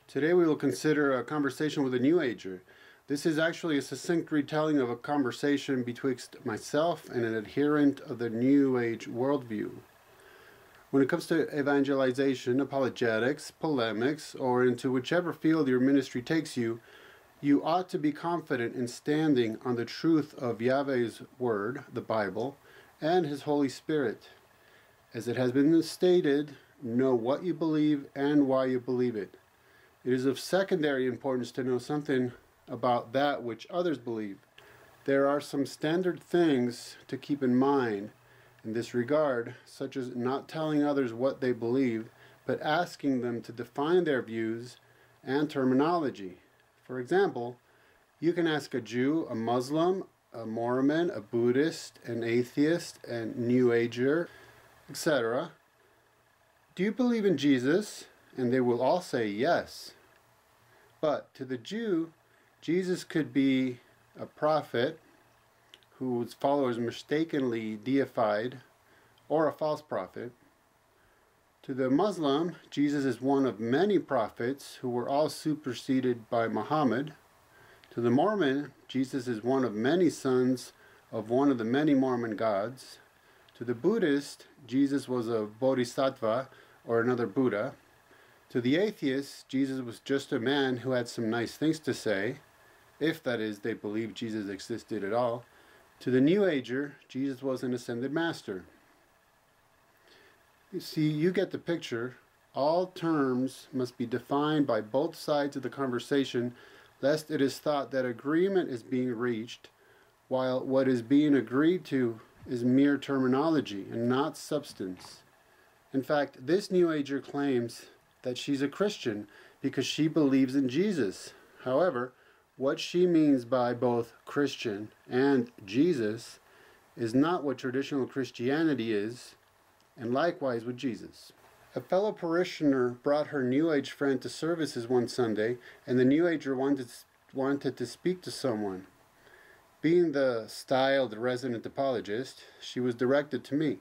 Today we will consider a conversation with a New Ager. This is actually a succinct retelling of a conversation betwixt myself and an adherent of the New Age worldview. When it comes to evangelization, apologetics, polemics, or into whichever field your ministry takes you, you ought to be confident in standing on the truth of Yahweh's Word, the Bible, and His Holy Spirit. As it has been stated, know what you believe and why you believe it. It is of secondary importance to know something about that which others believe. There are some standard things to keep in mind in this regard, such as not telling others what they believe, but asking them to define their views and terminology. For example, you can ask a Jew, a Muslim, a Mormon, a Buddhist, an atheist, a New Ager, etc., "Do you believe in Jesus?" And they will all say yes. But to the Jew, Jesus could be a prophet whose followers mistakenly deified, or a false prophet. To the Muslim, Jesus is one of many prophets who were all superseded by Muhammad. To the Mormon, Jesus is one of many sons of one of the many Mormon gods. To the Buddhist, Jesus was a bodhisattva or another Buddha. To the atheist, Jesus was just a man who had some nice things to say, if that is, they believe Jesus existed at all. To the New Ager, Jesus was an ascended master. You see, you get the picture. All terms must be defined by both sides of the conversation, lest it is thought that agreement is being reached, while what is being agreed to is mere terminology and not substance. In fact, this New Ager claims that she's a Christian because she believes in Jesus. However, what she means by both Christian and Jesus is not what traditional Christianity is, and likewise with Jesus. A fellow parishioner brought her New Age friend to services one Sunday, and the New Ager wanted to speak to someone. Being the styled resident apologist, she was directed to me.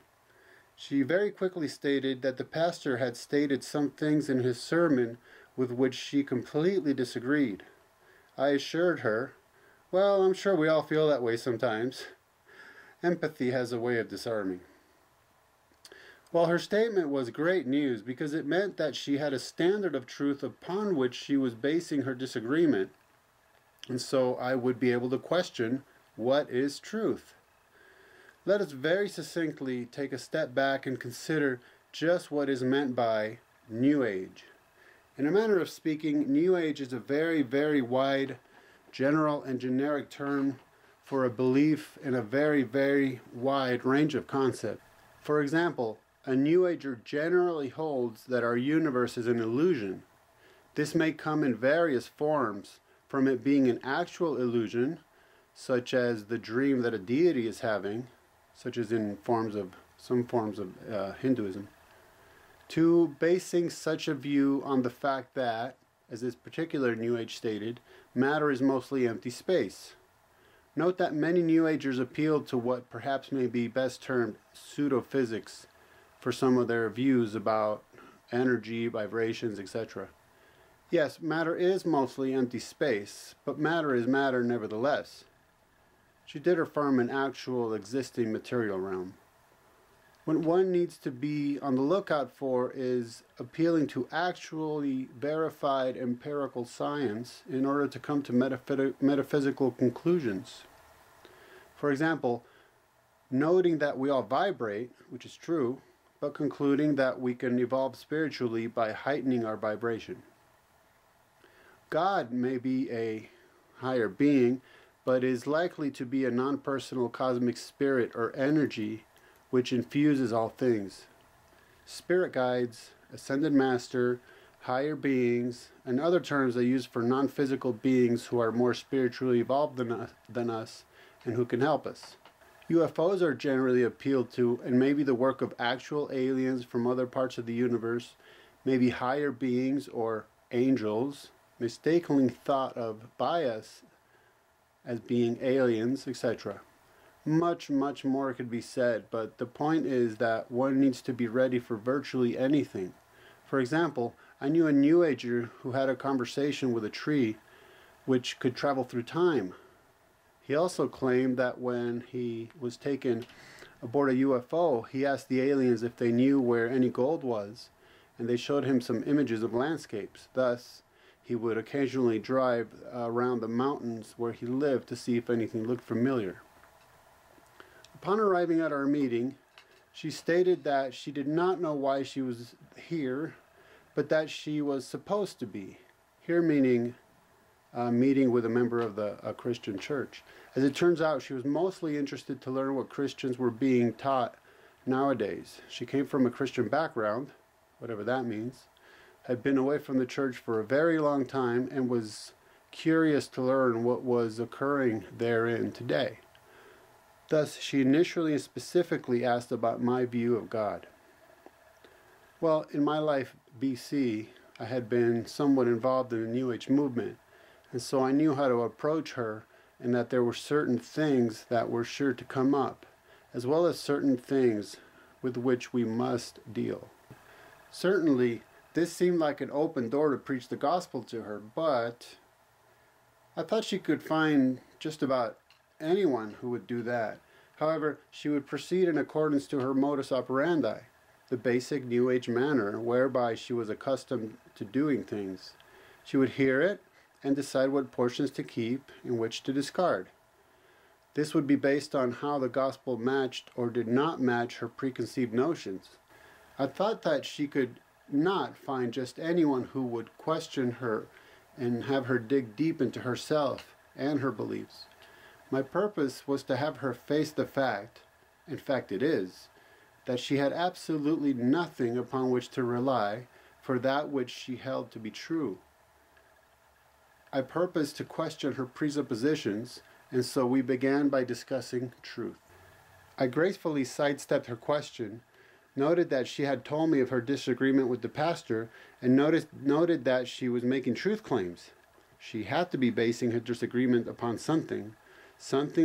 She very quickly stated that the pastor had stated some things in his sermon with which she completely disagreed. I assured her, "Well, I'm sure we all feel that way sometimes. Empathy has a way of disarming." Well, her statement was great news because it meant that she had a standard of truth upon which she was basing her disagreement, and so I would be able to question, what is truth? Let us very succinctly take a step back and consider just what is meant by New Age. In a manner of speaking, New Age is a very, very wide, general and generic term for a belief in a very, very wide range of concepts. For example, a New Ager generally holds that our universe is an illusion. This may come in various forms, from it being an actual illusion, such as the dream that a deity is having, such as in some forms of Hinduism, to basing such a view on the fact that, as this particular New Age stated, matter is mostly empty space. Note that many New Agers appealed to what perhaps may be best termed pseudo-physics for some of their views about energy, vibrations, etc. Yes, matter is mostly empty space, but matter is matter nevertheless. She did affirm an actual existing material realm. What one needs to be on the lookout for is appealing to actually verified empirical science in order to come to metaphysical conclusions. For example, noting that we all vibrate, which is true, but concluding that we can evolve spiritually by heightening our vibration. God may be a higher being, but is likely to be a non-personal cosmic spirit or energy which infuses all things. Spirit guides, ascended master, higher beings, and other terms they use for non-physical beings who are more spiritually evolved than us and who can help us. UFOs are generally appealed to and may be the work of actual aliens from other parts of the universe, maybe higher beings or angels, mistakenly thought of by us as being aliens, etc. Much more could be said, but the point is that one needs to be ready for virtually anything. For example, I knew a New Ager who had a conversation with a tree which could travel through time. He also claimed that when he was taken aboard a UFO, he asked the aliens if they knew where any gold was, and they showed him some images of landscapes. Thus, he would occasionally drive around the mountains where he lived to see if anything looked familiar. Upon arriving at our meeting, she stated that she did not know why she was here, but that she was supposed to be. Here meaning a meeting with a member of a Christian church. As it turns out, she was mostly interested to learn what Christians were being taught nowadays. She came from a Christian background, whatever that means, had been away from the church for a very long time, and was curious to learn what was occurring therein today. Thus, she initially and specifically asked about my view of God. Well, in my life BC, I had been somewhat involved in the New Age movement, and so I knew how to approach her, and that there were certain things that were sure to come up, as well as certain things with which we must deal. Certainly, this seemed like an open door to preach the gospel to her, but I thought she could find just about anyone who would do that. However, she would proceed in accordance to her modus operandi, the basic New Age manner whereby she was accustomed to doing things. She would hear it and decide what portions to keep and which to discard. This would be based on how the gospel matched or did not match her preconceived notions. I thought that she could not find just anyone who would question her and have her dig deep into herself and her beliefs. My purpose was to have her face the fact, in fact it is, that she had absolutely nothing upon which to rely for that which she held to be true. I purposed to question her presuppositions, and so we began by discussing truth. I gracefully sidestepped her question, noted that she had told me of her disagreement with the pastor, and noted that she was making truth claims. She had to be basing her disagreement upon something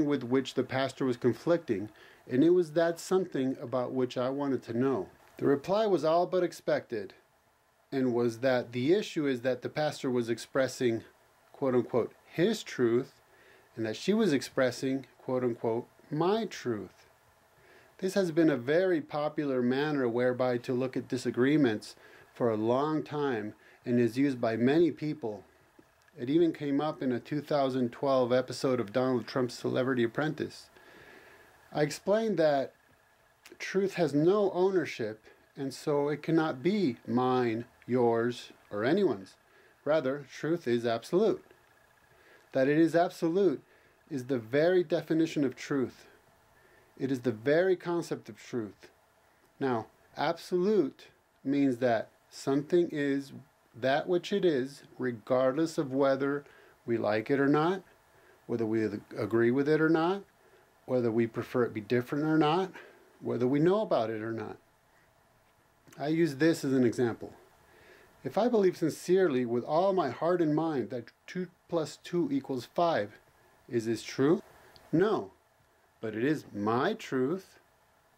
with which the pastor was conflicting, and it was that something about which I wanted to know. The reply was all but expected, and was that the issue is that the pastor was expressing, quote-unquote, his truth, and that she was expressing, quote-unquote, my truth. This has been a very popular manner whereby to look at disagreements for a long time and is used by many people. It even came up in a 2012 episode of Donald Trump's Celebrity Apprentice. I explained that truth has no ownership, and so it cannot be mine, yours, or anyone's. Rather, truth is absolute. That it is absolute is the very definition of truth. It is the very concept of truth. Now, absolute means that something is that which it is, regardless of whether we like it or not, whether we agree with it or not, whether we prefer it be different or not, whether we know about it or not. I use this as an example. If I believe sincerely with all my heart and mind that 2 + 2 = 5, is this true? No. But it is my truth.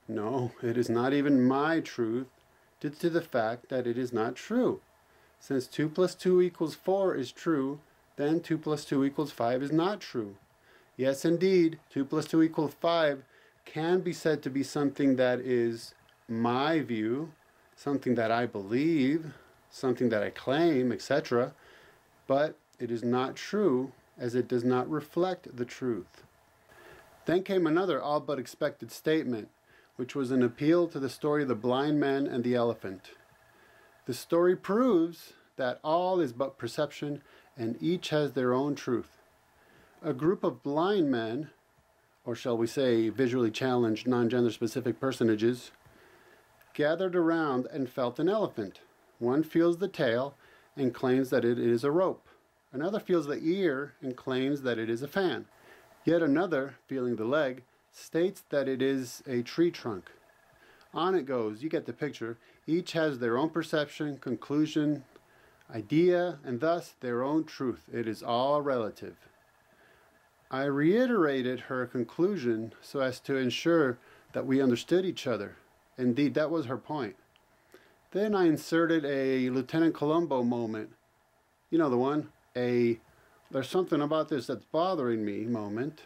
No, it is not even my truth due to the fact that it is not true. Since 2 + 2 = 4 is true, then 2 + 2 = 5 is not true. Yes, indeed, 2 + 2 = 5 can be said to be something that is my view, something that I believe, something that I claim, etc. But it is not true, as it does not reflect the truth. Then came another all but expected statement, which was an appeal to the story of the blind man and the elephant. The story proves that all is but perception, and each has their own truth. A group of blind men, or shall we say visually challenged non-gender specific personages, gathered around and felt an elephant. One feels the tail and claims that it is a rope. Another feels the ear and claims that it is a fan. Yet another, feeling the leg, states that it is a tree trunk. On it goes, you get the picture. Each has their own perception, conclusion, idea, and thus their own truth. It is all relative. I reiterated her conclusion so as to ensure that we understood each other. Indeed, that was her point. Then I inserted a Lieutenant Columbo moment. You know the one? There's something about this that's bothering me moment.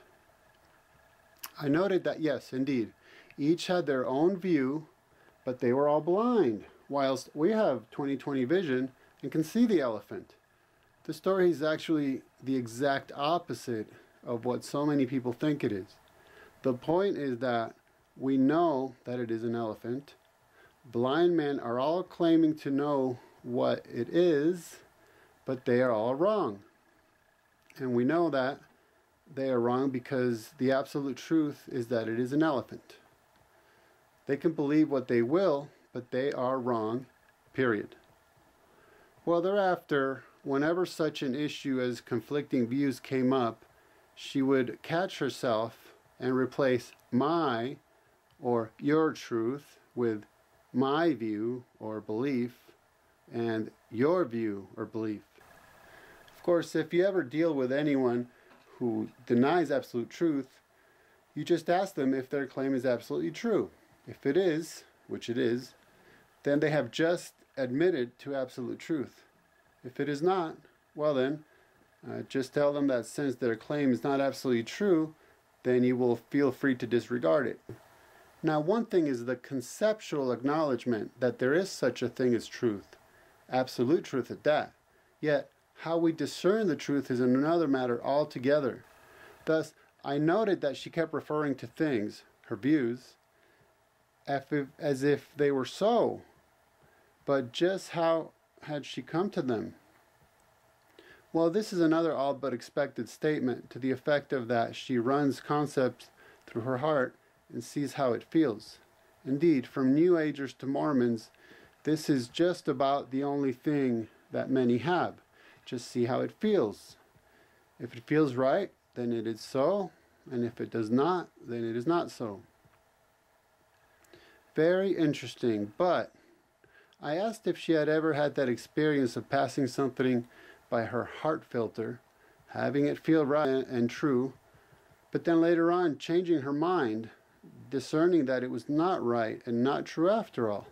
I noted that yes, indeed, each had their own view, but they were all blind, whilst we have 20/20 vision and can see the elephant. The story is actually the exact opposite of what so many people think it is. The point is that we know that it is an elephant. Blind men are all claiming to know what it is, but they are all wrong. And we know that they are wrong because the absolute truth is that it is an elephant. They can believe what they will, but they are wrong, period. Well, thereafter, whenever such an issue as conflicting views came up, she would catch herself and replace my or your truth with my view or belief and your view or belief. Of course, if you ever deal with anyone who denies absolute truth, you just ask them if their claim is absolutely true. If it is, which it is, then they have just admitted to absolute truth. If it is not, well then, just tell them that since their claim is not absolutely true, then you will feel free to disregard it. Now, one thing is the conceptual acknowledgement that there is such a thing as truth, absolute truth at that. Yet, how we discern the truth is another matter altogether. Thus, I noted that she kept referring to things, her views, as if they were so. But just how had she come to them? Well, this is another all but expected statement to the effect of that she runs concepts through her heart and sees how it feels. Indeed, from New Agers to Mormons, this is just about the only thing that many have. Just see how it feels. If it feels right, then it is so, and if it does not, then it is not so. Very interesting, but I asked if she had ever had that experience of passing something by her heart filter, having it feel right and true, but then later on changing her mind, discerning that it was not right and not true after all.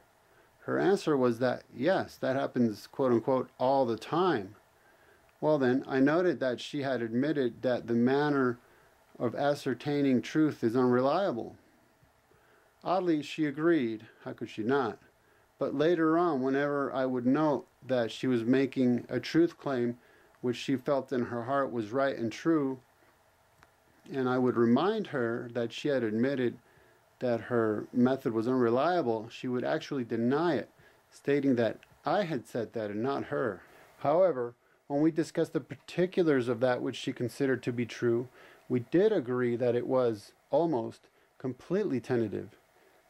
Her answer was that, yes, that happens, quote unquote, all the time. Well then, I noted that she had admitted that the manner of ascertaining truth is unreliable. Oddly, she agreed. How could she not? But later on, whenever I would note that she was making a truth claim which she felt in her heart was right and true, and I would remind her that she had admitted that her method was unreliable, she would actually deny it, stating that I had said that and not her. However, when we discussed the particulars of that which she considered to be true, we did agree that it was almost completely tentative.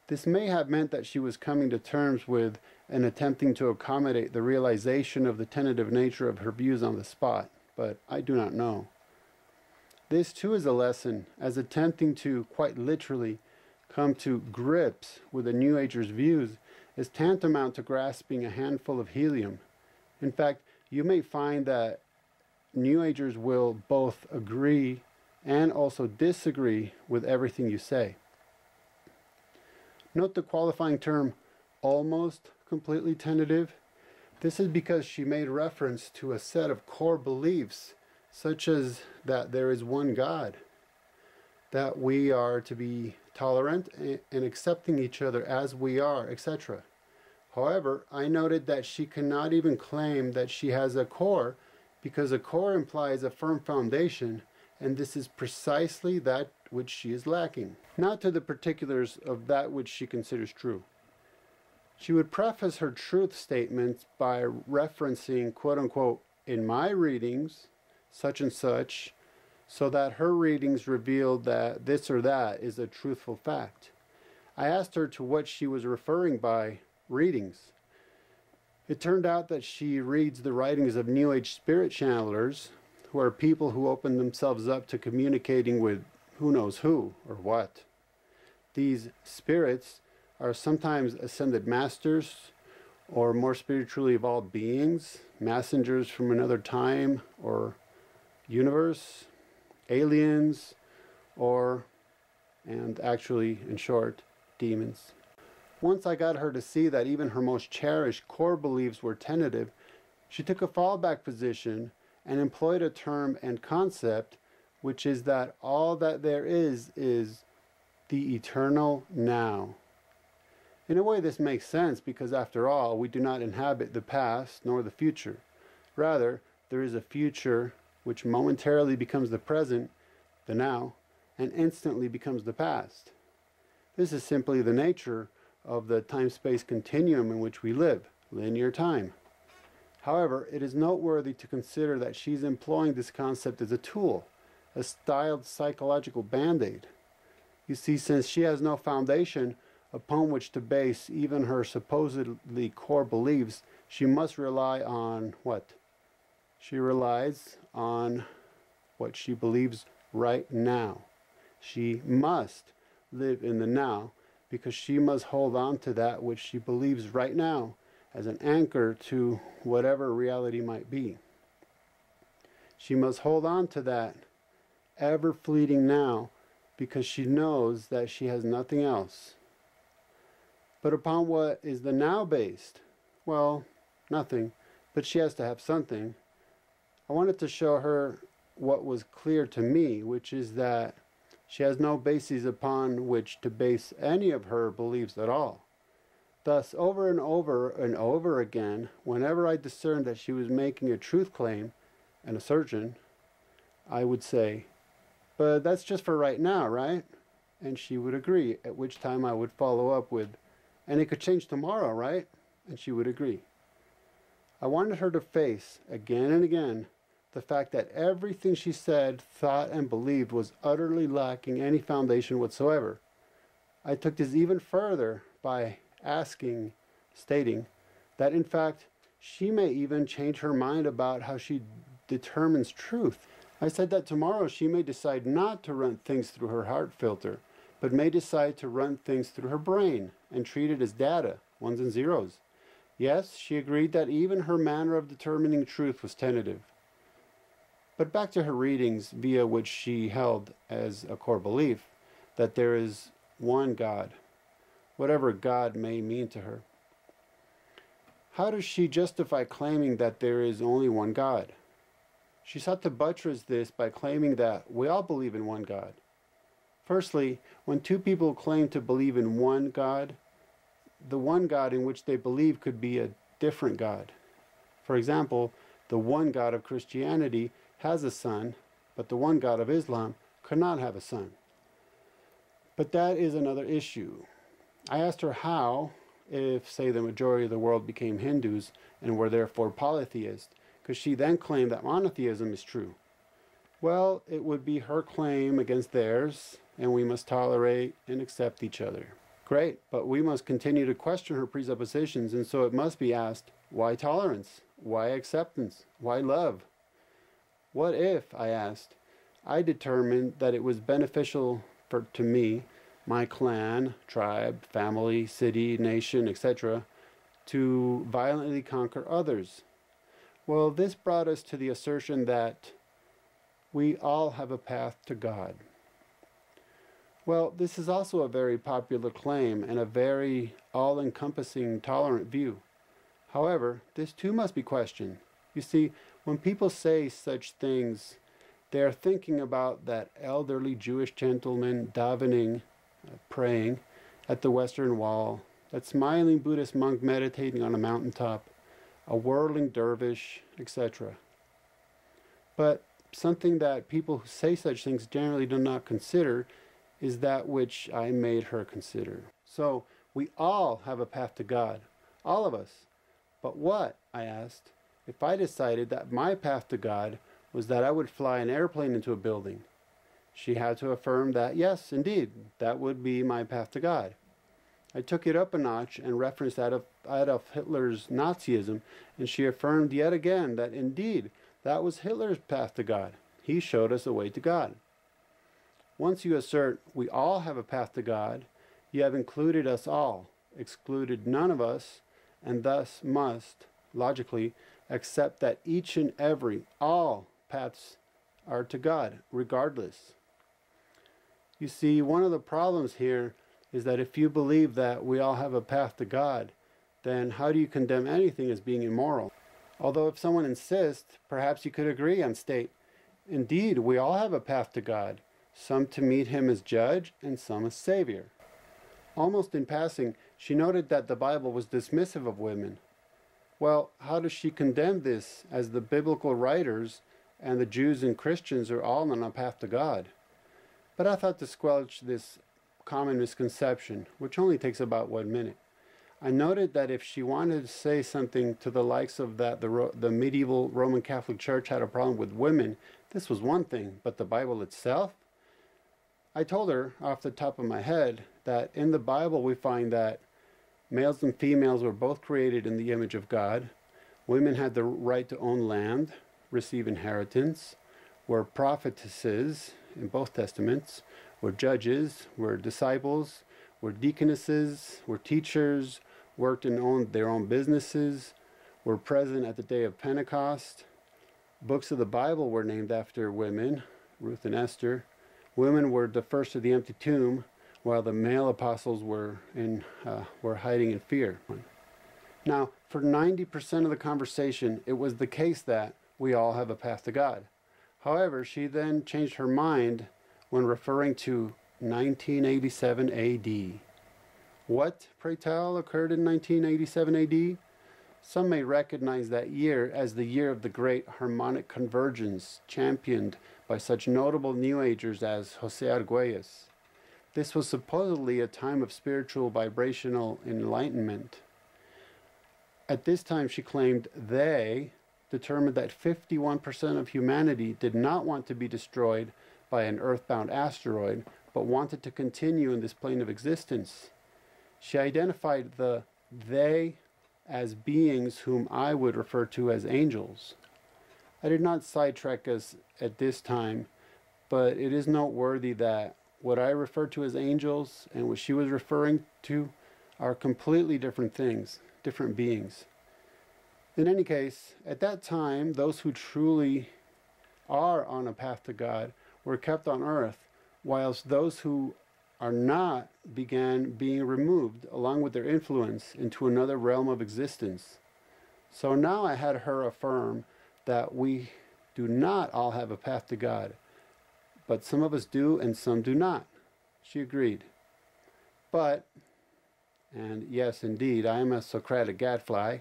This may have meant that she was coming to terms with and attempting to accommodate the realization of the tentative nature of her views on the spot, but I do not know. This too is a lesson, as attempting to, quite literally, come to grips with a New Ager's views is tantamount to grasping a handful of helium. In fact, you may find that New Agers will both agree and also disagree with everything you say. Note the qualifying term, almost completely tentative. This is because she made reference to a set of core beliefs, such as that there is one God, that we are to be tolerant and accepting each other as we are, etc. However, I noted that she cannot even claim that she has a core, because a core implies a firm foundation, and this is precisely that which she is lacking. Now to the particulars of that which she considers true. She would preface her truth statements by referencing, quote unquote, in my readings, such and such, so that her readings revealed that this or that is a truthful fact. I asked her to what she was referring by readings. It turned out that she reads the writings of New Age spirit channelers, who are people who open themselves up to communicating with who knows who or what. These spirits are sometimes ascended masters or more spiritually evolved beings, messengers from another time or universe, aliens, and actually, in short, demons. Once I got her to see that even her most cherished core beliefs were tentative, she took a fallback position and employed a term and concept, which is that all that there is the eternal now. In a way, this makes sense because, after all, we do not inhabit the past nor the future. Rather, there is a future which momentarily becomes the present, the now, and instantly becomes the past. This is simply the nature of the time-space continuum in which we live, linear time. However, it is noteworthy to consider that she's employing this concept as a tool, a styled psychological band-aid. You see, since she has no foundation upon which to base even her supposedly core beliefs, she must rely on what? She relies on what she believes right now. She must live in the now because she must hold on to that which she believes right now as an anchor to whatever reality might be. She must hold on to that ever-fleeting now because she knows that she has nothing else. But upon what is the now based? Well, nothing, but she has to have something. I wanted to show her what was clear to me, which is that she has no basis upon which to base any of her beliefs at all. Thus, over and over again, whenever I discerned that she was making a truth claim, an assertion, I would say, "But that's just for right now, right?" And she would agree, at which time I would follow up with, "And it could change tomorrow, right?" And she would agree. I wanted her to face, again and again, the fact that everything she said, thought, and believed was utterly lacking any foundation whatsoever. I took this even further by stating that in fact she may even change her mind about how she determines truth. I said that tomorrow she may decide not to run things through her heart filter, but may decide to run things through her brain and treat it as data, ones and zeros. Yes, she agreed that even her manner of determining truth was tentative. But back to her readings, via which she held as a core belief that there is one God, whatever God may mean to her. How does she justify claiming that there is only one God? She sought to buttress this by claiming that we all believe in one God. Firstly, when two people claim to believe in one God, the one God in which they believe could be a different God. For example, the one God of Christianity has a son, but the one God of Islam could not have a son. But that is another issue. I asked her how, if, say, the majority of the world became Hindus and were therefore polytheists, could she then claim that monotheism is true? Well, it would be her claim against theirs, and we must tolerate and accept each other. Great, but we must continue to question her presuppositions, and so it must be asked, why tolerance? Why acceptance? Why love? What if, I asked, I determined that it was beneficial to me, my clan, tribe, family, city, nation, etc., to violently conquer others? Well, this brought us to the assertion that we all have a path to God. Well, this is also a very popular claim and a very all-encompassing, tolerant view. However, this too must be questioned. You see, when people say such things, they are thinking about that elderly Jewish gentleman davening, praying, at the Western Wall, that smiling Buddhist monk meditating on a mountaintop, a whirling dervish, etc. But something that people who say such things generally do not consider is that which I made her consider. So, we all have a path to God, all of us. But what, I asked, if I decided that my path to God was that I would fly an airplane into a building? She had to affirm that, yes, indeed, that would be my path to God. I took it up a notch and referenced Adolf Hitler's Nazism, and she affirmed yet again that indeed, that was Hitler's path to God. He showed us a way to God. Once you assert we all have a path to God, you have included us all, excluded none of us, and thus must, logically, accept that each and every, all paths are to God, regardless. You see, one of the problems here is that if you believe that we all have a path to God, then how do you condemn anything as being immoral? Although if someone insists, perhaps you could agree and state, indeed, we all have a path to God, some to meet Him as judge and some as Savior. Almost in passing, she noted that the Bible was dismissive of women. Well, how does she condemn this, as the biblical writers and the Jews and Christians are all on a path to God? But I thought to squelch this common misconception, which only takes about 1 minute, I noted that if she wanted to say something to the likes of that the medieval Roman Catholic Church had a problem with women, this was one thing, but the Bible itself? I told her off the top of my head that in the Bible we find that males and females were both created in the image of God. Women had the right to own land, receive inheritance, were prophetesses in both testaments, were judges, were disciples, were deaconesses, were teachers, worked and owned their own businesses, were present at the day of Pentecost. Books of the Bible were named after women, Ruth and Esther. Women were the first to the empty tomb, while the male apostles were hiding in fear. Now, for 90% of the conversation, it was the case that we all have a path to God. However, she then changed her mind when referring to 1987 AD. What, pray tell, occurred in 1987 AD? Some may recognize that year as the year of the great harmonic convergence championed by such notable New Agers as Jose Arguelles. This was supposedly a time of spiritual vibrational enlightenment. At this time, she claimed they determined that 51% of humanity did not want to be destroyed by an earthbound asteroid, but wanted to continue in this plane of existence. She identified the they as beings whom I would refer to as angels. I did not sidetrack us at this time, but it is noteworthy that what I refer to as angels and what she was referring to are completely different things, different beings. In any case, at that time, those who truly are on a path to God were kept on earth, whilst those who are not began being removed along with their influence into another realm of existence. So now I had her affirm that we do not all have a path to God, but some of us do and some do not. She agreed. But, and yes indeed, I am a Socratic gadfly,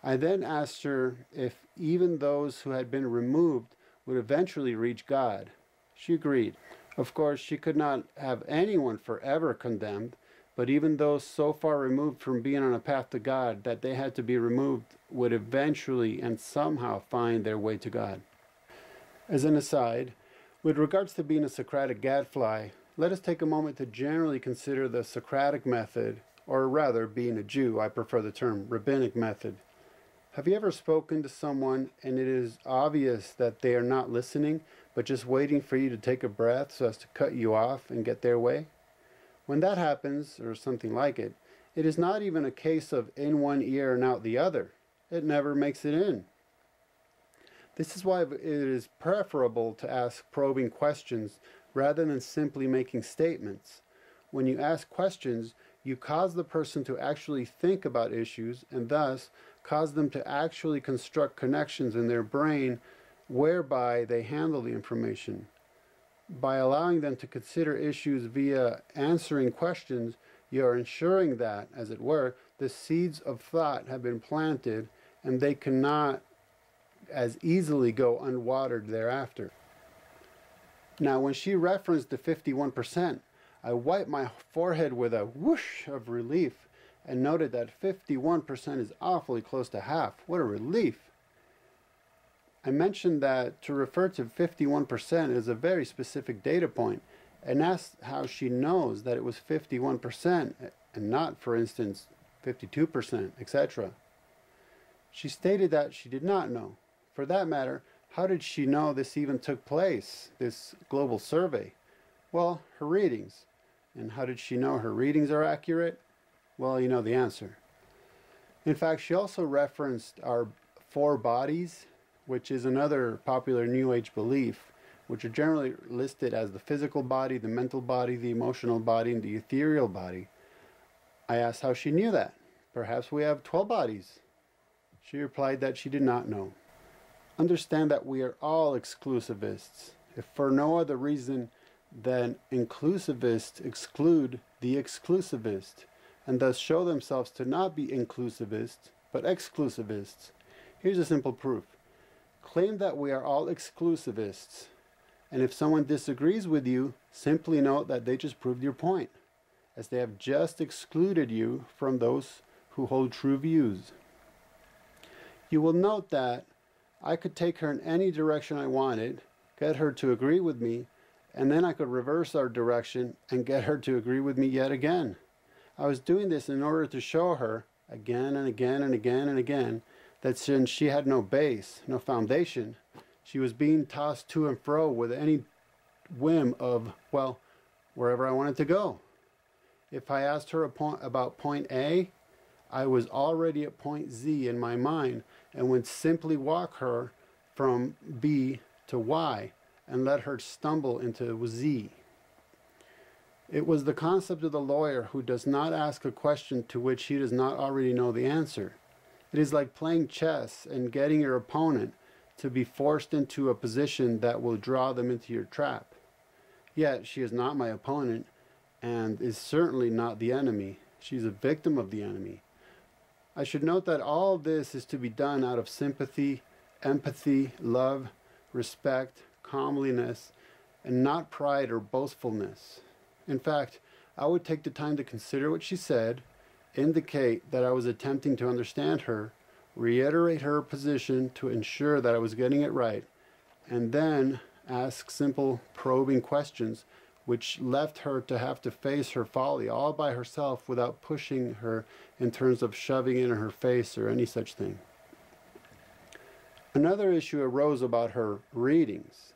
I then asked her if even those who had been removed would eventually reach God. She agreed. Of course, she could not have anyone forever condemned, but even those so far removed from being on a path to God that they had to be removed would eventually and somehow find their way to God. As an aside, with regards to being a Socratic gadfly, let us take a moment to generally consider the Socratic method, or rather, being a Jew, I prefer the term rabbinic method. Have you ever spoken to someone and it is obvious that they are not listening, but just waiting for you to take a breath so as to cut you off and get their way? When that happens, or something like it, it is not even a case of in one ear and out the other. It never makes it in. This is why it is preferable to ask probing questions rather than simply making statements. When you ask questions, you cause the person to actually think about issues and thus cause them to actually construct connections in their brain whereby they handle the information. By allowing them to consider issues via answering questions, you are ensuring that, as it were, the seeds of thought have been planted and they cannot as easily go unwatered thereafter. Now, when she referenced the 51%, I wiped my forehead with a whoosh of relief and noted that 51% is awfully close to half. What a relief! I mentioned that to refer to 51% is a very specific data point and asked how she knows that it was 51% and not, for instance, 52%, etc. She stated that she did not know. For that matter, how did she know this even took place, this global survey? Well, her readings. And how did she know her readings are accurate? Well, you know the answer. In fact, she also referenced our four bodies, which is another popular New Age belief, which are generally listed as the physical body, the mental body, the emotional body, and the ethereal body. I asked how she knew that. Perhaps we have 12 bodies. She replied that she did not know. Understand that we are all exclusivists, if for no other reason than inclusivists exclude the exclusivist, and thus show themselves to not be inclusivists, but exclusivists. Here's a simple proof. Claim that we are all exclusivists, and if someone disagrees with you, simply note that they just proved your point, as they have just excluded you from those who hold true views. You will note that I could take her in any direction I wanted, get her to agree with me, and then I could reverse our direction and get her to agree with me yet again. I was doing this in order to show her, again and again and again and again, that since she had no base, no foundation, she was being tossed to and fro with any whim of, well, wherever I wanted to go. If I asked her about point A, I was already at point Z in my mind and would simply walk her from B to Y and let her stumble into Z. It was the concept of the lawyer who does not ask a question to which he does not already know the answer. It is like playing chess and getting your opponent to be forced into a position that will draw them into your trap. Yet she is not my opponent and is certainly not the enemy. She's a victim of the enemy. I should note that all this is to be done out of sympathy, empathy, love, respect, calmliness, and not pride or boastfulness. In fact, I would take the time to consider what she said, indicate that I was attempting to understand her, reiterate her position to ensure that I was getting it right, and then ask simple probing questions which left her to have to face her folly all by herself without pushing her in terms of shoving in her face or any such thing. Another issue arose about her readings.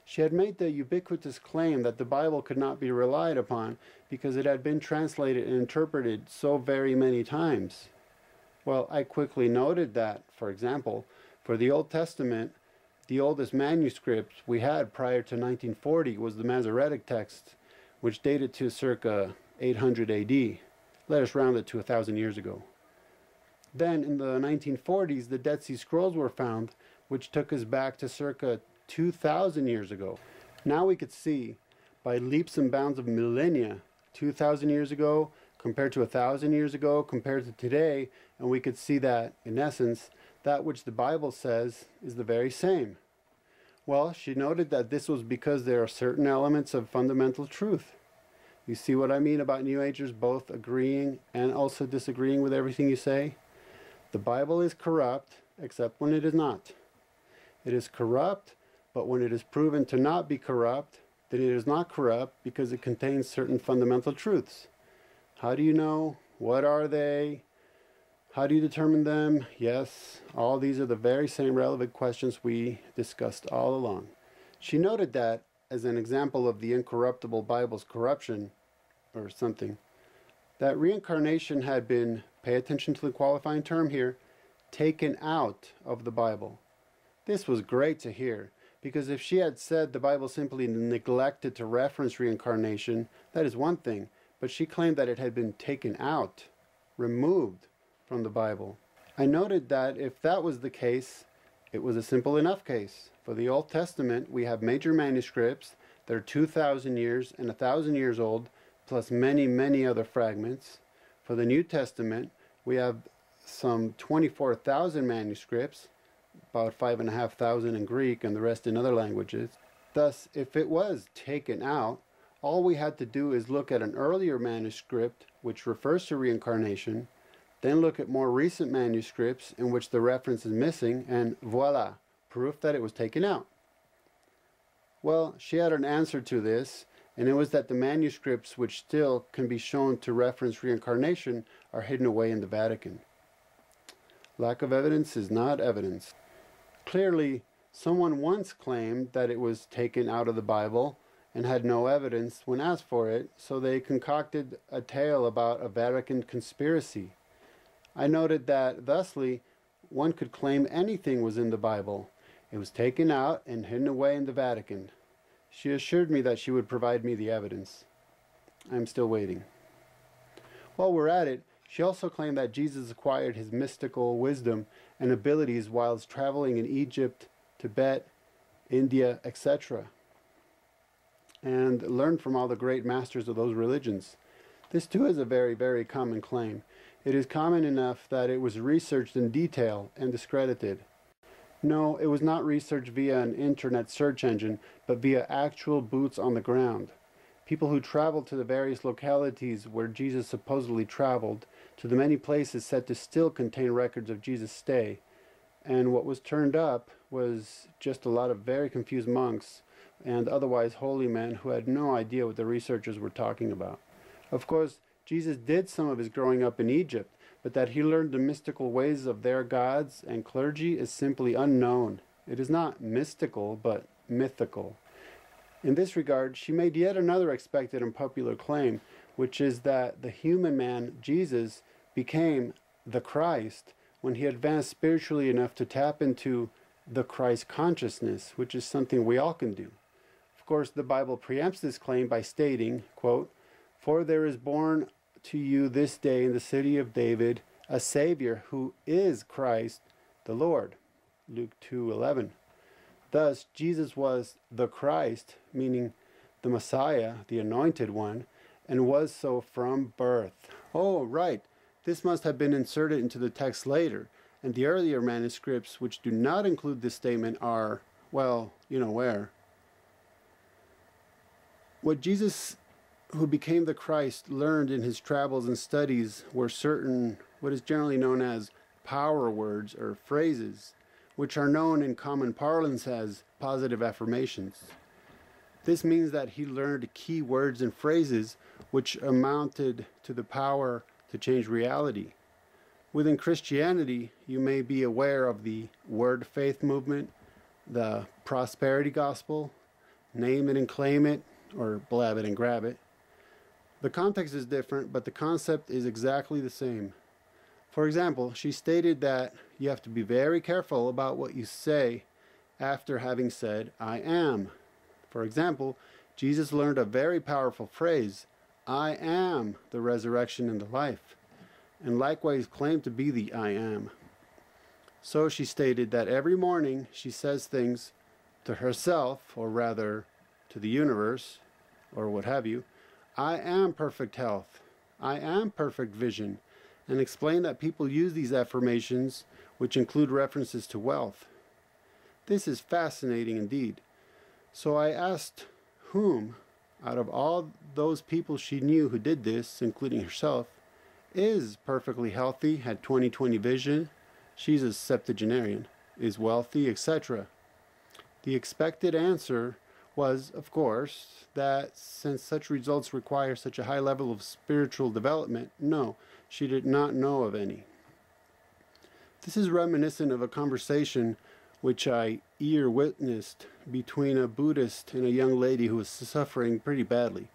She had made the ubiquitous claim that the Bible could not be relied upon because it had been translated and interpreted so very many times. Well, I quickly noted that, for example, for the Old Testament, the oldest manuscript we had prior to 1940 was the Masoretic text, which dated to circa 800 AD. Let us round it to 1,000 years ago. Then, in the 1940s, the Dead Sea Scrolls were found, which took us back to circa 2,000 years ago. Now we could see, by leaps and bounds of millennia, 2,000 years ago compared to 1,000 years ago compared to today, and we could see that, in essence, that which the Bible says is the very same. Well, she noted that this was because there are certain elements of fundamental truth. You see what I mean about New Agers both agreeing and also disagreeing with everything you say? The Bible is corrupt, except when it is not. It is corrupt, but when it is proven to not be corrupt, then it is not corrupt because it contains certain fundamental truths. How do you know? What are they? How do you determine them? Yes, all these are the very same relevant questions we discussed all along. She noted that, as an example of the incorruptible Bible's corruption, or something, that reincarnation had been, pay attention to the qualifying term here, taken out of the Bible. This was great to hear, because if she had said the Bible simply neglected to reference reincarnation, that is one thing, but she claimed that it had been taken out, removed from the Bible. I noted that if that was the case, it was a simple enough case. For the Old Testament, we have major manuscripts that are 2,000 years and 1,000 years old, plus many, many other fragments. For the New Testament, we have some 24,000 manuscripts, about 5,500 in Greek and the rest in other languages. Thus, if it was taken out, all we had to do is look at an earlier manuscript which refers to reincarnation, then look at more recent manuscripts in which the reference is missing, and voila, proof that it was taken out. Well, she had an answer to this, and it was that the manuscripts which still can be shown to reference reincarnation are hidden away in the Vatican. Lack of evidence is not evidence. Clearly, someone once claimed that it was taken out of the Bible and had no evidence when asked for it, so they concocted a tale about a Vatican conspiracy. I noted that, thusly, one could claim anything was in the Bible. It was taken out and hidden away in the Vatican. She assured me that she would provide me the evidence. I'm still waiting. While we're at it, she also claimed that Jesus acquired his mystical wisdom and abilities whilst traveling in Egypt, Tibet, India, etc., and learned from all the great masters of those religions. This too is a very, very common claim. It is common enough that it was researched in detail and discredited. No, it was not researched via an internet search engine, but via actual boots on the ground. People who traveled to the various localities where Jesus supposedly traveled, to the many places said to still contain records of Jesus' stay. And what was turned up was just a lot of very confused monks and otherwise holy men who had no idea what the researchers were talking about. Of course, Jesus did some of his growing up in Egypt, but that he learned the mystical ways of their gods and clergy is simply unknown. It is not mystical, but mythical. In this regard, she made yet another expected and popular claim, which is that the human man, Jesus, became the Christ when he advanced spiritually enough to tap into the Christ consciousness, which is something we all can do. Of course, the Bible preempts this claim by stating, quote, "For there is born to you this day in the city of David a Savior who is Christ the Lord." Luke 2:11. Thus, Jesus was the Christ, meaning the Messiah, the Anointed One, and was so from birth. Oh, right. This must have been inserted into the text later, and the earlier manuscripts which do not include this statement are, well, you know where. What Jesus, who became the Christ, learned in his travels and studies were certain, what is generally known as power words or phrases, which are known in common parlance as positive affirmations. This means that he learned key words and phrases which amounted to the power to change reality. Within Christianity, you may be aware of the word faith movement, the prosperity gospel, name it and claim it, or blab it and grab it. The context is different, but the concept is exactly the same. For example, she stated that you have to be very careful about what you say after having said, "I am." For example, Jesus learned a very powerful phrase, "I am the resurrection and the life," and likewise claimed to be the I am. So she stated that every morning she says things to herself, or rather to the universe, or what have you, "I am perfect health, I am perfect vision," and explain that people use these affirmations, which include references to wealth. This is fascinating indeed. So I asked whom, out of all those people she knew who did this, including herself, is perfectly healthy, had 20/20 vision, she's a septuagenarian, is wealthy, etc. The expected answer was, of course, that since such results require such a high level of spiritual development, no, she did not know of any. This is reminiscent of a conversation which I witnessed between a Buddhist and a young lady who was suffering pretty badly.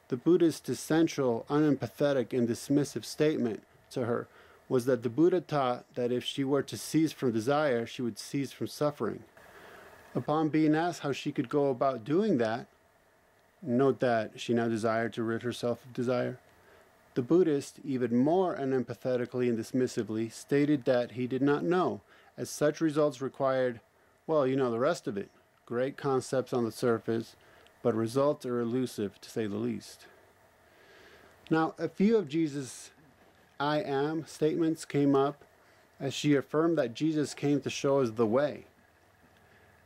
The Buddhist's essential, unempathetic, and dismissive statement to her was that the Buddha taught that if she were to cease from desire, she would cease from suffering. Upon being asked how she could go about doing that, note that she now desired to rid herself of desire, the Buddhist, even more unempathetically and dismissively, stated that he did not know, as such results required, well, you know the rest of it, great concepts on the surface, but results are elusive, to say the least. Now, a few of Jesus' "I am" statements came up as she affirmed that Jesus came to show us the way.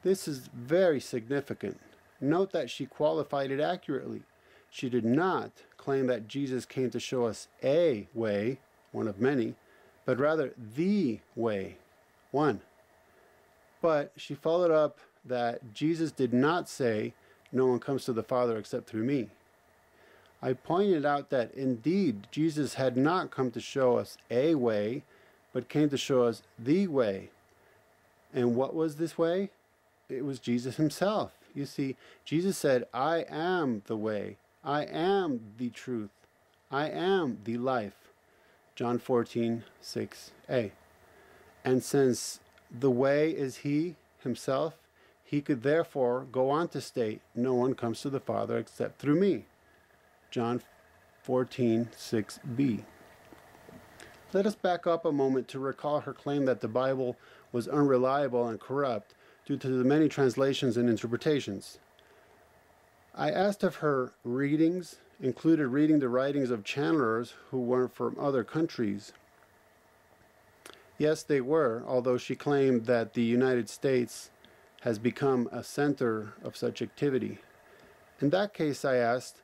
This is very significant. Note that she qualified it accurately. She did not claim that Jesus came to show us a way, one of many, but rather the way, one. But she followed up that Jesus did not say, "No one comes to the Father except through me." I pointed out that indeed Jesus had not come to show us a way, but came to show us the way. And what was this way? It was Jesus himself. You see, Jesus said, "I am the way, I am the truth, I am the life." John 14:6a. And since the way is he himself, he could therefore go on to state, "No one comes to the Father except through me." John 14:6b. Let us back up a moment to recall her claim that the Bible was unreliable and corrupt due to the many translations and interpretations. I asked if her readings included reading the writings of channelers who weren't from other countries. Yes, they were, although she claimed that the United States has become a center of such activity. In that case, I asked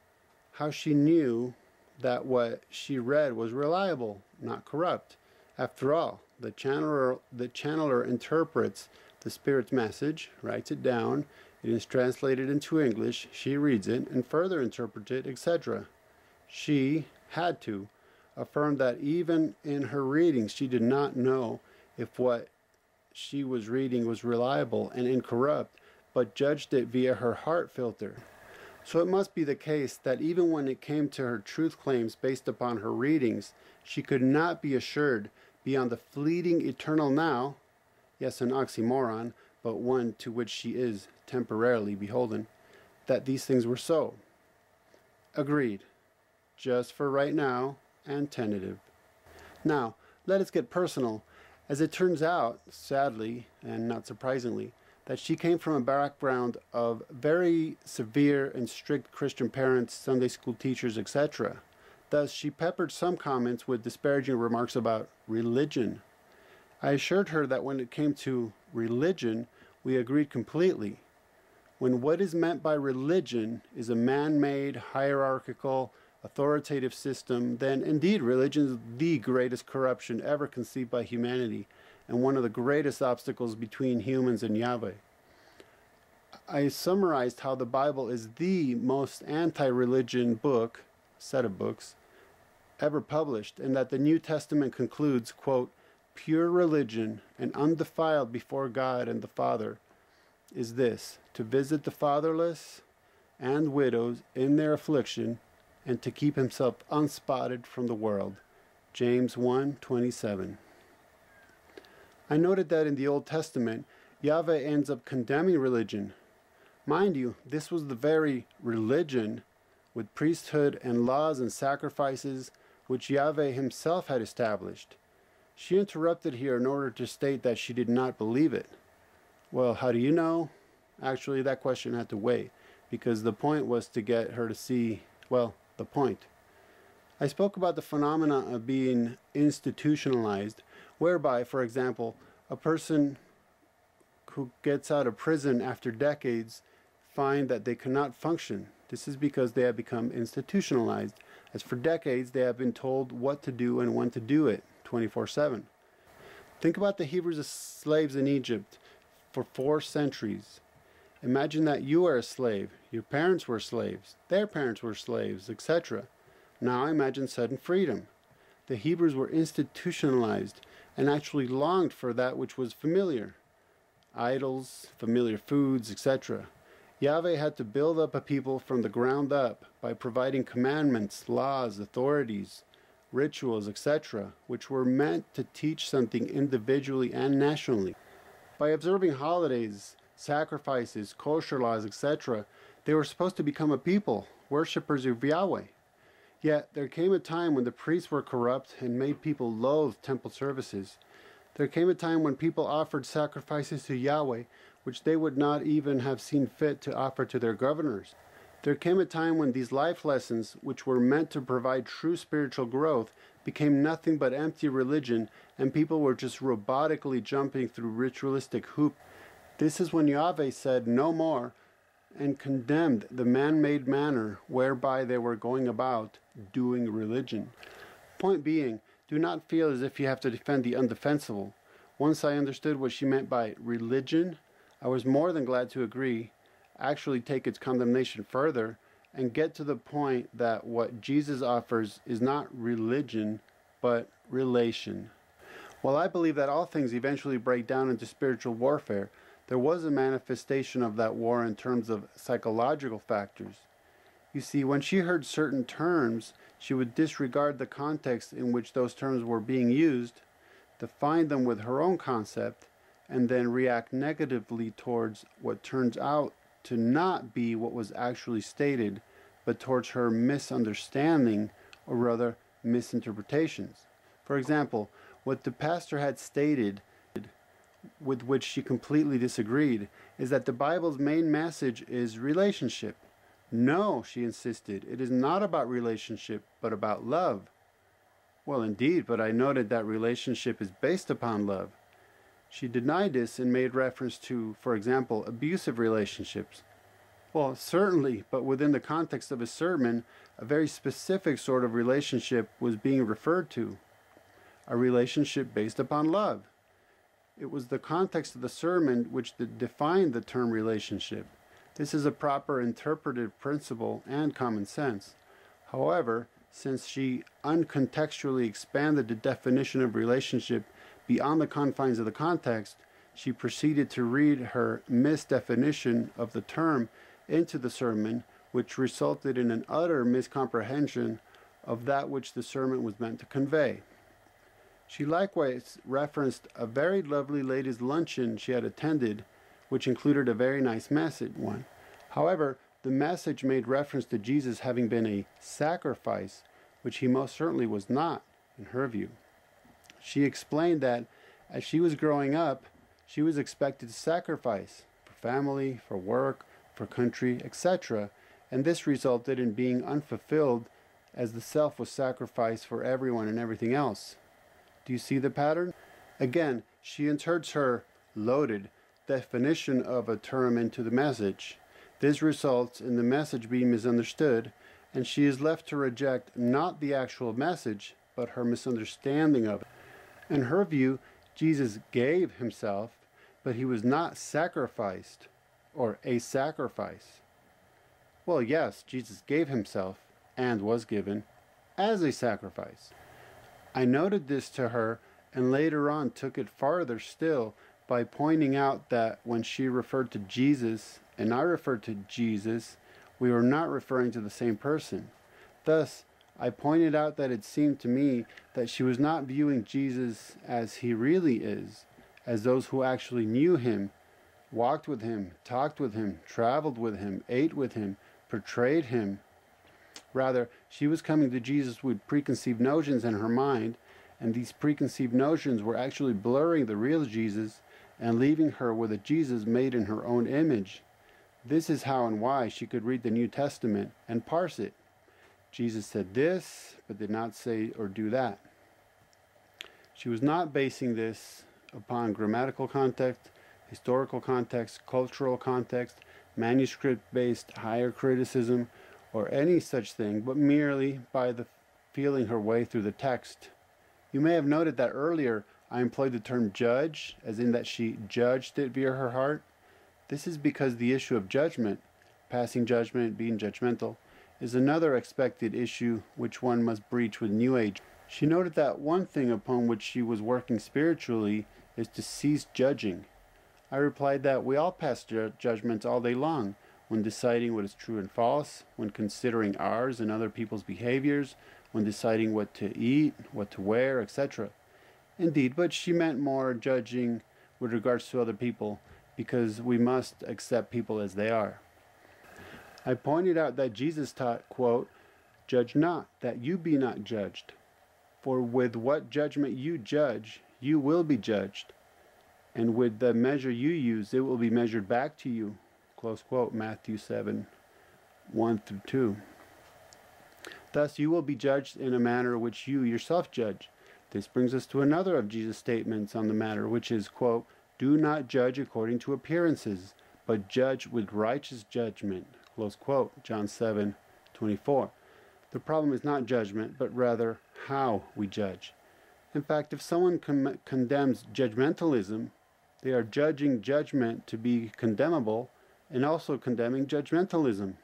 how she knew that what she read was reliable, not corrupt. After all, the channeler interprets the Spirit's message, writes it down, it is translated into English, she reads it, and further interprets it, etc. She had to affirm that even in her readings she did not know if what she was reading was reliable and incorrupt, but judged it via her heart filter. So it must be the case that even when it came to her truth claims based upon her readings, she could not be assured beyond the fleeting eternal now, yes, an oxymoron, but one to which she is temporarily beholden, that these things were so. Agreed. Just for right now and tentative. Now, let us get personal, as it turns out, sadly, and not surprisingly, that she came from a background of very severe and strict Christian parents, Sunday school teachers, etc. Thus, she peppered some comments with disparaging remarks about religion. I assured her that when it came to religion, we agreed completely. When what is meant by religion is a man-made, hierarchical, authoritative system, then indeed religion is the greatest corruption ever conceived by humanity, and one of the greatest obstacles between humans and Yahweh. I summarized how the Bible is the most anti-religion set of books, ever published, and that the New Testament concludes, quote, "Pure religion and undefiled before God and the Father is this, to visit the fatherless and widows in their affliction, and to keep himself unspotted from the world." James 1:27. I noted that in the Old Testament, Yahweh ends up condemning religion. Mind you, this was the very religion with priesthood and laws and sacrifices which Yahweh himself had established. She interrupted here in order to state that she did not believe it. Well, how do you know? Actually, that question had to wait, because the point was to get her to see, well, the point. I spoke about the phenomena of being institutionalized, whereby, for example, a person who gets out of prison after decades find that they cannot function. This is because they have become institutionalized, as for decades they have been told what to do and when to do it, 24/7. Think about the Hebrews as slaves in Egypt for 4 centuries. Imagine that you are a slave, your parents were slaves, their parents were slaves, etc. Now imagine sudden freedom. The Hebrews were institutionalized and actually longed for that which was familiar. Idols, familiar foods, etc. Yahweh had to build up a people from the ground up by providing commandments, laws, authorities, rituals, etc., which were meant to teach something individually and nationally. By observing holidays, sacrifices, kosher laws, etc., they were supposed to become a people, worshippers of Yahweh. Yet there came a time when the priests were corrupt and made people loathe temple services. There came a time when people offered sacrifices to Yahweh, which they would not even have seen fit to offer to their governors. There came a time when these life lessons, which were meant to provide true spiritual growth, became nothing but empty religion, and people were just robotically jumping through ritualistic hoops. This is when Yahweh said no more, and condemned the man-made manner whereby they were going about doing religion. Point being, do not feel as if you have to defend the undefensible. Once I understood what she meant by religion, I was more than glad to agree, actually take its condemnation further, and get to the point that what Jesus offers is not religion, but relation. While I believe that all things eventually break down into spiritual warfare, there was a manifestation of that war in terms of psychological factors. You see, when she heard certain terms, she would disregard the context in which those terms were being used, define them with her own concept, and then react negatively towards what turns out to not be what was actually stated, but towards her misunderstanding, or rather misinterpretations. For example, what the pastor had stated, with which she completely disagreed, is that the Bible's main message is relationship. No, she insisted, it is not about relationship, but about love. Well, indeed, but I noted that relationship is based upon love. She denied this and made reference to, for example, abusive relationships. Well, certainly, but within the context of a sermon, a very specific sort of relationship was being referred to. A relationship based upon love. It was the context of the sermon which defined the term relationship. This is a proper interpretive principle and common sense. However, since she uncontextually expanded the definition of relationship beyond the confines of the context, she proceeded to read her misdefinition of the term into the sermon, which resulted in an utter miscomprehension of that which the sermon was meant to convey. She likewise referenced a very lovely ladies' luncheon she had attended, which included a very nice message one. However, the message made reference to Jesus having been a sacrifice, which he most certainly was not, in her view. She explained that as she was growing up, she was expected to sacrifice for family, for work, for country, etc., and this resulted in being unfulfilled as the self was sacrificed for everyone and everything else. Do you see the pattern? Again, she inserts her loaded definition of a term into the message. This results in the message being misunderstood, and she is left to reject not the actual message, but her misunderstanding of it. In her view, Jesus gave himself, but he was not sacrificed, or a sacrifice. Well, yes, Jesus gave himself, and was given, as a sacrifice. I noted this to her, and later on took it farther still by pointing out that when she referred to Jesus and I referred to Jesus, we were not referring to the same person. Thus, I pointed out that it seemed to me that she was not viewing Jesus as he really is, as those who actually knew him, walked with him, talked with him, traveled with him, ate with him, portrayed him. Rather, she was coming to Jesus with preconceived notions in her mind, and these preconceived notions were actually blurring the real Jesus and leaving her with a Jesus made in her own image. This is how and why she could read the New Testament and parse it. Jesus said this, but did not say or do that. She was not basing this upon grammatical context, historical context, cultural context, manuscript-based higher criticism, or any such thing, but merely by the feeling her way through the text. You may have noted that earlier I employed the term judge, as in that she judged it via her heart. This is because the issue of judgment, passing judgment, being judgmental, is another expected issue which one must breach with New Age. She noted that one thing upon which she was working spiritually is to cease judging. I replied that we all pass judgments all day long, when deciding what is true and false, when considering ours and other people's behaviors, when deciding what to eat, what to wear, etc. Indeed, but she meant more judging with regards to other people, because we must accept people as they are. I pointed out that Jesus taught, quote, "Judge not, that you be not judged. For with what judgment you judge, you will be judged. And with the measure you use, it will be measured back to you." Close quote, Matthew 7, 1-2. Thus you will be judged in a manner which you yourself judge. This brings us to another of Jesus' statements on the matter, which is, quote, "Do not judge according to appearances, but judge with righteous judgment." Close quote, John 7:24. The problem is not judgment, but rather how we judge. In fact, if someone condemns judgmentalism, they are judging judgment to be condemnable and also condemning judgmentalism.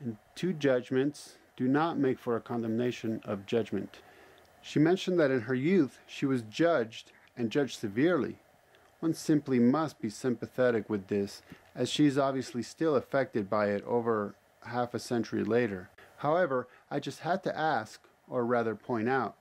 And two judgments do not make for a condemnation of judgment. She mentioned that in her youth she was judged, and judged severely. One simply must be sympathetic with this, as she is obviously still affected by it over half a century later. However, I just had to ask, or rather point out,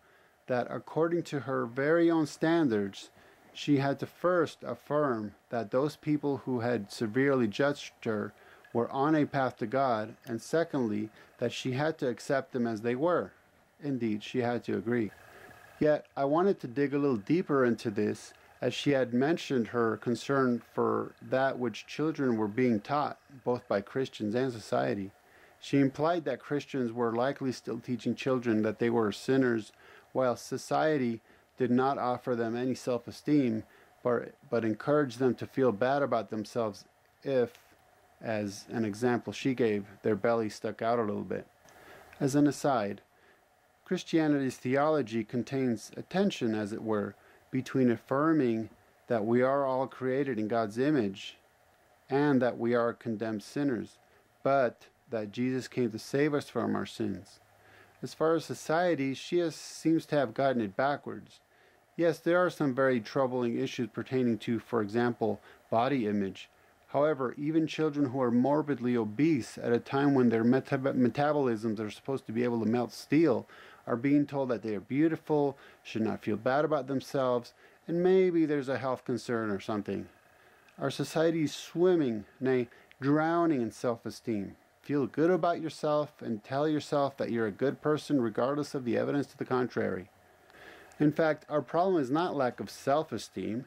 that according to her very own standards, She had to first affirm that those people who had severely judged her were on a path to God, and secondly, that she had to accept them as they were. Indeed, she had to agree. Yet, I wanted to dig a little deeper into this, as she had mentioned her concern for that which children were being taught, both by Christians and society. She implied that Christians were likely still teaching children that they were sinners, while society did not offer them any self-esteem, but encouraged them to feel bad about themselves if, as an example she gave, their belly stuck out a little bit. As an aside, Christianity's theology contains a tension, as it were, between affirming that we are all created in God's image and that we are condemned sinners, but that Jesus came to save us from our sins. As far as society, she seems to have gotten it backwards. Yes, there are some very troubling issues pertaining to, for example, body image. However, even children who are morbidly obese at a time when their metabolisms are supposed to be able to melt steel are being told that they are beautiful, should not feel bad about themselves, and maybe there's a health concern or something. Our society is swimming, nay, drowning in self-esteem. Feel good about yourself and tell yourself that you're a good person regardless of the evidence to the contrary. In fact, our problem is not lack of self-esteem,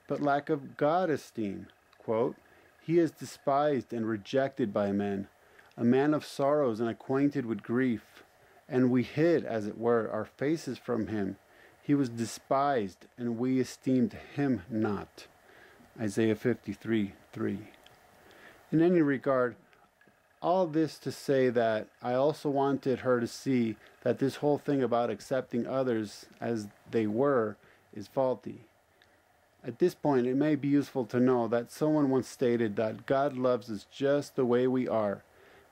but lack of God-esteem. Quote, "He is despised and rejected by men, a man of sorrows and acquainted with grief. And we hid, as it were, our faces from him. He was despised, and we esteemed him not." Isaiah 53:3. In any regard, all this to say that I also wanted her to see that this whole thing about accepting others as they were is faulty. At this point, it may be useful to know that someone once stated that God loves us just the way we are,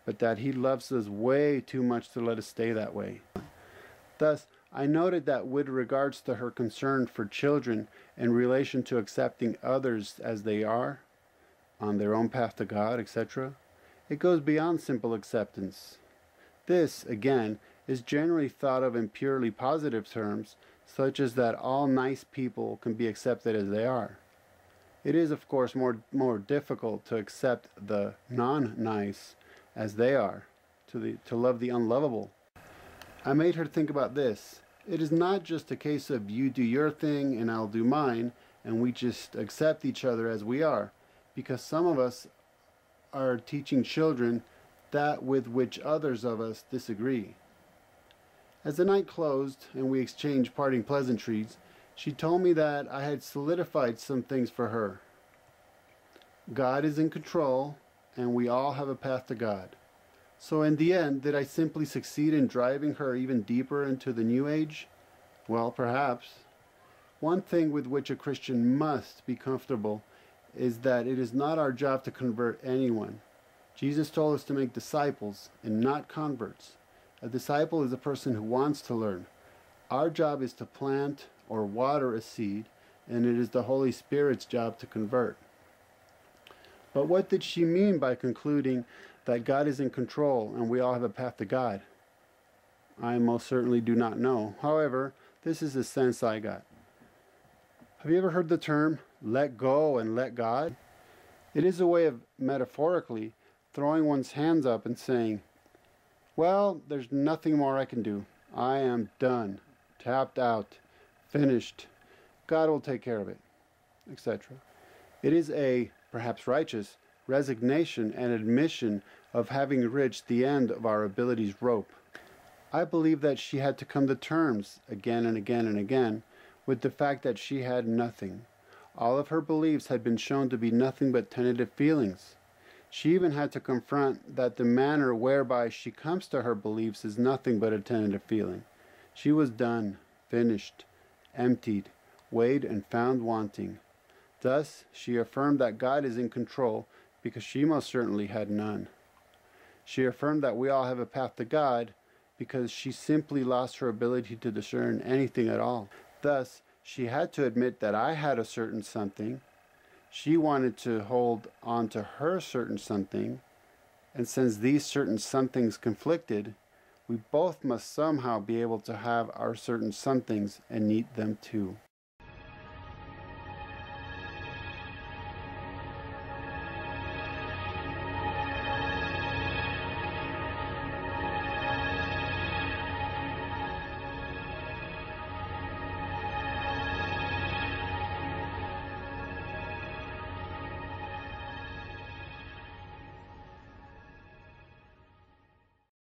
but that He loves us way too much to let us stay that way. Thus, I noted that with regards to her concern for children in relation to accepting others as they are, on their own path to God, etc., it goes beyond simple acceptance. This, again, is generally thought of in purely positive terms, such as that all nice people can be accepted as they are. It is, of course, more difficult to accept the non-nice as they are, to love the unlovable. I made her think about this. It is not just a case of you do your thing and I'll do mine, and we just accept each other as we are, because some of us are teaching children that with which others of us disagree. As the night closed and we exchanged parting pleasantries, she told me that I had solidified some things for her. God is in control, and we all have a path to God. So in the end, did I simply succeed in driving her even deeper into the New Age? Well, perhaps. One thing with which a Christian must be comfortable is that it is not our job to convert anyone. Jesus told us to make disciples and not converts. A disciple is a person who wants to learn. Our job is to plant or water a seed, and it is the Holy Spirit's job to convert. But what did she mean by concluding that God is in control and we all have a path to God? I most certainly do not know. However, this is the sense I got. Have you ever heard the term, let go and let God? It is a way of, metaphorically, throwing one's hands up and saying, well, there's nothing more I can do. I am done, tapped out, finished. God will take care of it, etc. It is a, perhaps righteous, resignation and admission of having reached the end of our abilities rope. I believe that she had to come to terms, again and again and again, with the fact that she had nothing. All of her beliefs had been shown to be nothing but tentative feelings. She even had to confront that the manner whereby she comes to her beliefs is nothing but a tentative feeling. She was done, finished, emptied, weighed and found wanting. Thus, she affirmed that God is in control because she most certainly had none. She affirmed that we all have a path to God because she simply lost her ability to discern anything at all. Thus, she had to admit that I had a certain something. She wanted to hold on to her certain something, and since these certain somethings conflicted, we both must somehow be able to have our certain somethings and need them too.